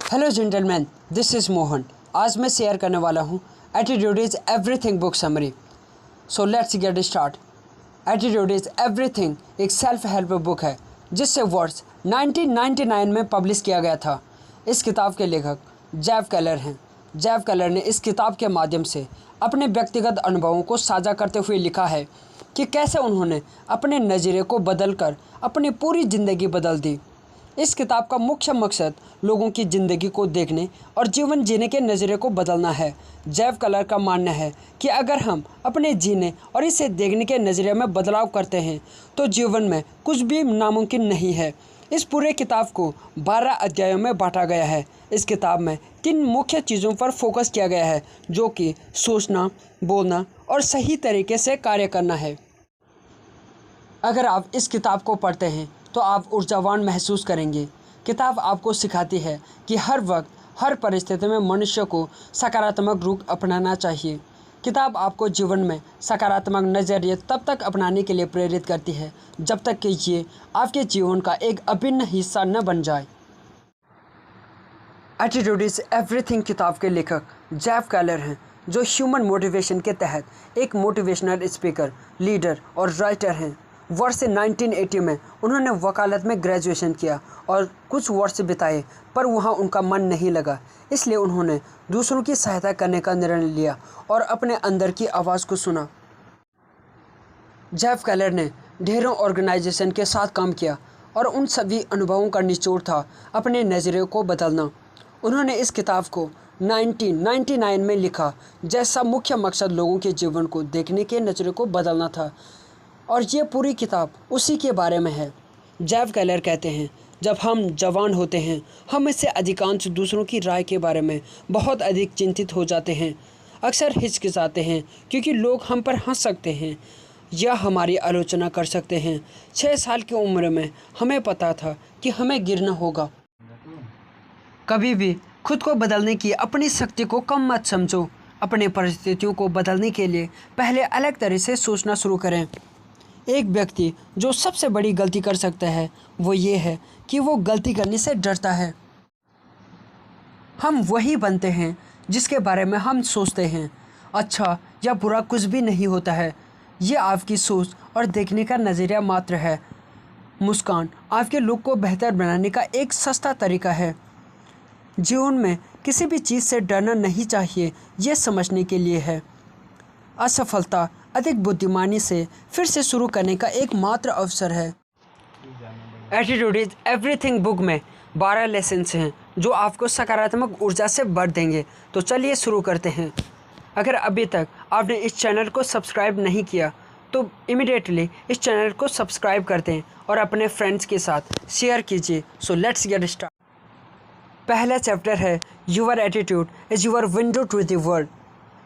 Hello gentleman, this is Mohan. आज मैं share करने वाला हूँ attitude is everything book summary. So let's get start. Attitude is everything एक सेल्फ हेल्प बुक है जिससे वर्ष 1999 में पब्लिश किया गया था। इस किताब के लेखक जेफ केलर हैं। जेफ केलर ने इस किताब के माध्यम से अपने व्यक्तिगत अनुभवों को साझा करते हुए लिखा है कि कैसे उन्होंने अपने नज़रिए को बदलकर अपनी पूरी ज़िंदगी बदल दी। इस किताब का मुख्य मकसद लोगों की ज़िंदगी को देखने और जीवन जीने के नज़रिए को बदलना है। जेफ केलर का मानना है कि अगर हम अपने जीने और इसे देखने के नज़रिए में बदलाव करते हैं तो जीवन में कुछ भी नामुमकिन नहीं है। इस पूरे किताब को 12 अध्यायों में बांटा गया है। इस किताब में 3 मुख्य चीज़ों पर फोकस किया गया है, जो कि सोचना, बोलना और सही तरीके से कार्य करना है। अगर आप इस किताब को पढ़ते हैं तो आप ऊर्जावान महसूस करेंगे। किताब आपको सिखाती है कि हर वक्त, हर परिस्थिति में मनुष्य को सकारात्मक रुख अपनाना चाहिए। किताब आपको जीवन में सकारात्मक नज़रिए तब तक अपनाने के लिए प्रेरित करती है जब तक कि ये आपके जीवन का एक अभिन्न हिस्सा न बन जाए। एटीट्यूड इज़ एवरीथिंग किताब के लेखक जेफ केलर हैं, जो ह्यूमन मोटिवेशन के तहत एक मोटिवेशनल स्पीकर, लीडर और राइटर हैं। वर्ष 1980 में उन्होंने वकालत में ग्रेजुएशन किया और कुछ वर्ष बिताए, पर वहाँ उनका मन नहीं लगा। इसलिए उन्होंने दूसरों की सहायता करने का निर्णय लिया और अपने अंदर की आवाज़ को सुना। जेफ केलर ने ढेरों ऑर्गेनाइजेशन के साथ काम किया और उन सभी अनुभवों का निचोड़ था अपने नज़रिए को बदलना। उन्होंने इस किताब को 1999 में लिखा, जैसा मुख्य मकसद लोगों के जीवन को देखने के नज़रिए को बदलना था, और ये पूरी किताब उसी के बारे में है। जेफ केलर कहते हैं, जब हम जवान होते हैं हम इससे अधिकांश दूसरों की राय के बारे में बहुत अधिक चिंतित हो जाते हैं। अक्सर हिचकिचाते हैं क्योंकि लोग हम पर हंस सकते हैं या हमारी आलोचना कर सकते हैं। 6 साल की उम्र में हमें पता था कि हमें गिरना होगा। कभी भी खुद को बदलने की अपनी शक्ति को कम मत समझो। अपने परिस्थितियों को बदलने के लिए पहले अलग तरह से सोचना शुरू करें। एक व्यक्ति जो सबसे बड़ी गलती कर सकता है वो ये है कि वो गलती करने से डरता है। हम वही बनते हैं जिसके बारे में हम सोचते हैं। अच्छा या बुरा कुछ भी नहीं होता है, ये आपकी सोच और देखने का नज़रिया मात्र है। मुस्कान आपके लुक को बेहतर बनाने का एक सस्ता तरीका है। जीवन में किसी भी चीज़ से डरना नहीं चाहिए, ये समझने के लिए है। असफलता अधिक बुद्धिमानी से फिर से शुरू करने का एकमात्र अवसर है। एटीट्यूड इज़ एवरीथिंग बुक में 12 लेसन्स हैं जो आपको सकारात्मक ऊर्जा से भर देंगे। तो चलिए शुरू करते हैं। अगर अभी तक आपने इस चैनल को सब्सक्राइब नहीं किया तो इमीडिएटली इस चैनल को सब्सक्राइब कर दें और अपने फ्रेंड्स के साथ शेयर कीजिए। So let's get start. पहला चैप्टर है your attitude is your window to the world.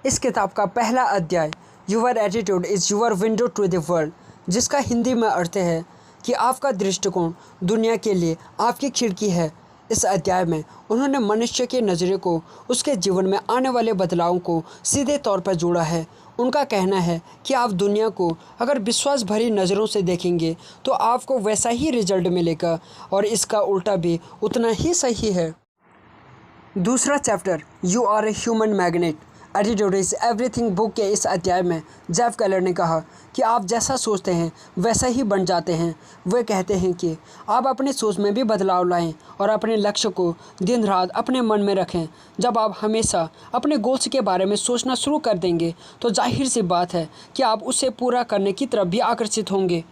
इस किताब का पहला अध्याय your attitude is your window to the world, जिसका हिंदी में अर्थ है कि आपका दृष्टिकोण दुनिया के लिए आपकी खिड़की है। इस अध्याय में उन्होंने मनुष्य के नज़रिए को उसके जीवन में आने वाले बदलावों को सीधे तौर पर जोड़ा है। उनका कहना है कि आप दुनिया को अगर विश्वास भरी नज़रों से देखेंगे तो आपको वैसा ही रिजल्ट मिलेगा, और इसका उल्टा भी उतना ही सही है। दूसरा chapter you are a human magnet. Attitude is everything book के इस अध्याय में जेफ केलर ने कहा कि आप जैसा सोचते हैं वैसा ही बन जाते हैं। वे कहते हैं कि आप अपनी सोच में भी बदलाव लाएं और अपने लक्ष्य को दिन रात अपने मन में रखें। जब आप हमेशा अपने गोल्स के बारे में सोचना शुरू कर देंगे तो जाहिर सी बात है कि आप उसे पूरा करने की तरफ भी आकर्षित होंगे।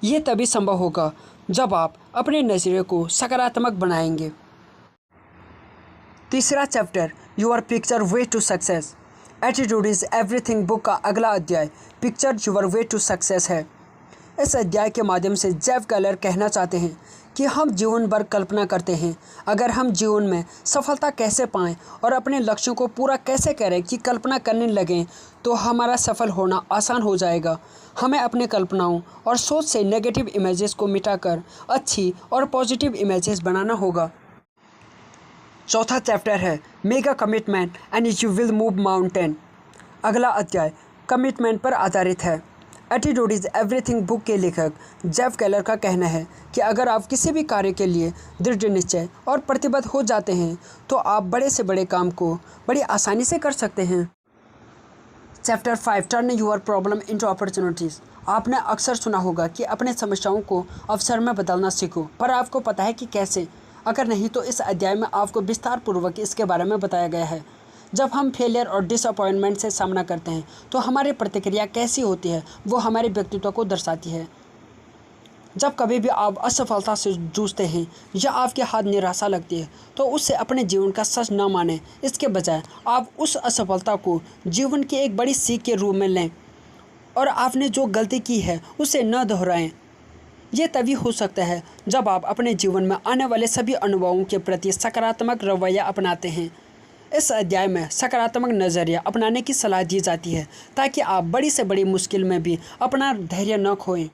ये तभी संभव होगा जब आप अपने नज़रिए को सकारात्मक बनाएंगे। तीसरा chapter your picture way to success. Attitude is everything book का अगला अध्याय picture your way to success है। इस अध्याय के माध्यम से जेफ केलर कहना चाहते हैं कि हम जीवन भर कल्पना करते हैं, अगर हम जीवन में सफलता कैसे पाएं और अपने लक्ष्यों को पूरा कैसे करें कि कल्पना करने लगें तो हमारा सफल होना आसान हो जाएगा। हमें अपने कल्पनाओं और सोच से नेगेटिव इमेजेस को मिटाकर अच्छी और पॉजिटिव इमेजेस बनाना होगा। चौथा चैप्टर है make a commitment and you will move mountain. अगला अध्याय कमिटमेंट पर आधारित है। एटीट्यूड इज़ एवरीथिंग बुक के लेखक जेफ केलर का कहना है कि अगर आप किसी भी कार्य के लिए दृढ़ निश्चय और प्रतिबद्ध हो जाते हैं तो आप बड़े से बड़े काम को बड़ी आसानी से कर सकते हैं। Chapter 5 turn your problem into opportunities. आपने अक्सर सुना होगा कि अपने समस्याओं को अवसर में बदलना सीखो, पर आपको पता है कि कैसे? अगर नहीं तो इस अध्याय में आपको विस्तार पूर्वक इसके बारे में बताया गया है। जब हम फेलियर और डिसअपॉइंटमेंट से सामना करते हैं तो हमारी प्रतिक्रिया कैसी होती है वो हमारे व्यक्तित्व को दर्शाती है। जब कभी भी आप असफलता से जूझते हैं या आपके हाथ निराशा लगती है तो उससे अपने जीवन का सच न मानें। इसके बजाय आप उस असफलता को जीवन की एक बड़ी सीख के रूप में लें और आपने जो गलती की है उसे न दोहराएं। ये तभी हो सकता है जब आप अपने जीवन में आने वाले सभी अनुभवों के प्रति सकारात्मक रवैया अपनाते हैं। इस अध्याय में सकारात्मक नज़रिया अपनाने की सलाह दी जाती है ताकि आप बड़ी से बड़ी मुश्किल में भी अपना धैर्य न खोएं।